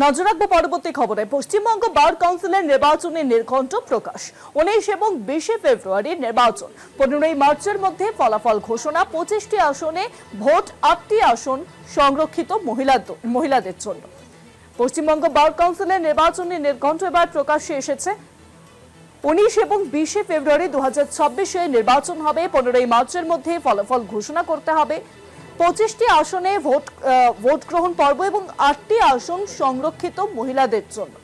নজর রাখবো পরবর্তী খবরে। পশ্চিমবঙ্গ বার কাউন্সিলের নির্বাচনে নির্ঘণ্ট প্রকাশ। 19 এবং 20 ফেব্রুয়ারির নির্বাচন। 15 মার্চের মধ্যে ফলাফল ঘোষণা। 25টি আসনে ভোট, 8টি আসন সংরক্ষিত মহিলাদের জন্য। পশ্চিমবঙ্গ বার কাউন্সিলের নির্বাচনে নির্ঘণ্ট এবার প্রকাশ্যে এসেছে। 19 এবং 20 ফেব্রুয়ারি 2026-এ নির্বাচন হবে। 15 মার্চের মধ্যে ফলাফল ঘোষণা করতে হবে। 25টি আসনে ভোট গ্রহণ পর্ব এবং 8টি আসন সংরক্ষিত মহিলাদের জন্য।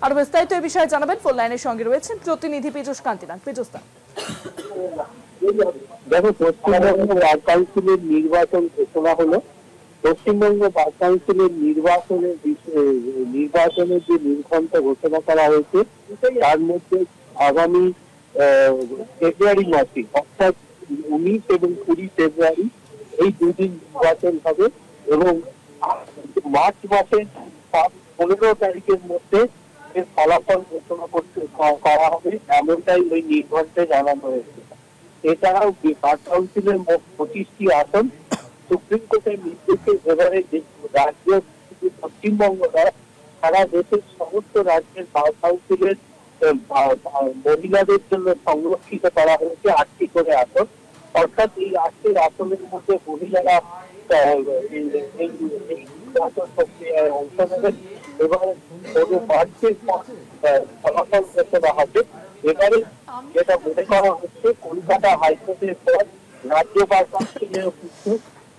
আর বিস্তারিত এই বিষয়ে জানাবেন ফোন লাইনের সঙ্গে রয়েছেন প্রতিনিধি পীযূষ কান্তিলাল। পীযূষ দা, দেখো, পশ্চিমবঙ্গ বার কাউন্সিলের নির্বাচন ঘোষণা হলো। পশ্চিমবঙ্গ বার কাউন্সিলের নির্বাচনের যে নির্ঘণ্ট ঘোষণা করা হয়েছে, তার মধ্যে আগামী ফেব্রুয়ারি মাসে অর্থাৎ 19 এবং 20 ফেব্রুয়ারি এই দুদিন নির্বাচন হবে এবং মার্চ মাসের 15 তারিখের মধ্যে এর ফলাফল ঘোষণা করা হবে, এমনটাই ওই নির্ঘণ্টে জানানো হয়েছে। এছাড়াও বার কাউন্সিলের মোট 25টি আসন সুপ্রিম কোর্টের নির্দেশে এবারে রাজ্য পশ্চিমবঙ্গ সারা দেশের সমস্ত রাজ্যের বার কাউন্সিলের মহিলাদের জন্য সংরক্ষিত করা হয়েছে 8টি করে আসন। অর্থাৎ এই 8টি আসনের মধ্যে মহিলারা অংশ নেবেন এবং মার্চের ফলাফল ঘোষণা হবে। এবারে যেটা মনে করা হচ্ছে, কলকাতা হাইকোর্টের পর রাজ্য বার কাউন্সিলের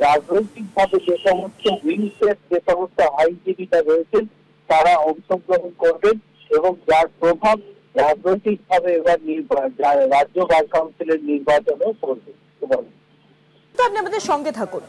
রাজনৈতিকভাবে যে সমস্ত উইংসের যে সমস্ত আইনজীবীরা রয়েছেন তারা অংশগ্রহণ করবেন এবং যার প্রভাব রাজনৈতিকভাবে এবার রাজ্য বার কাউন্সিলের নির্বাচনেও পড়বে। আপনি আমাদের সঙ্গে থাকুন।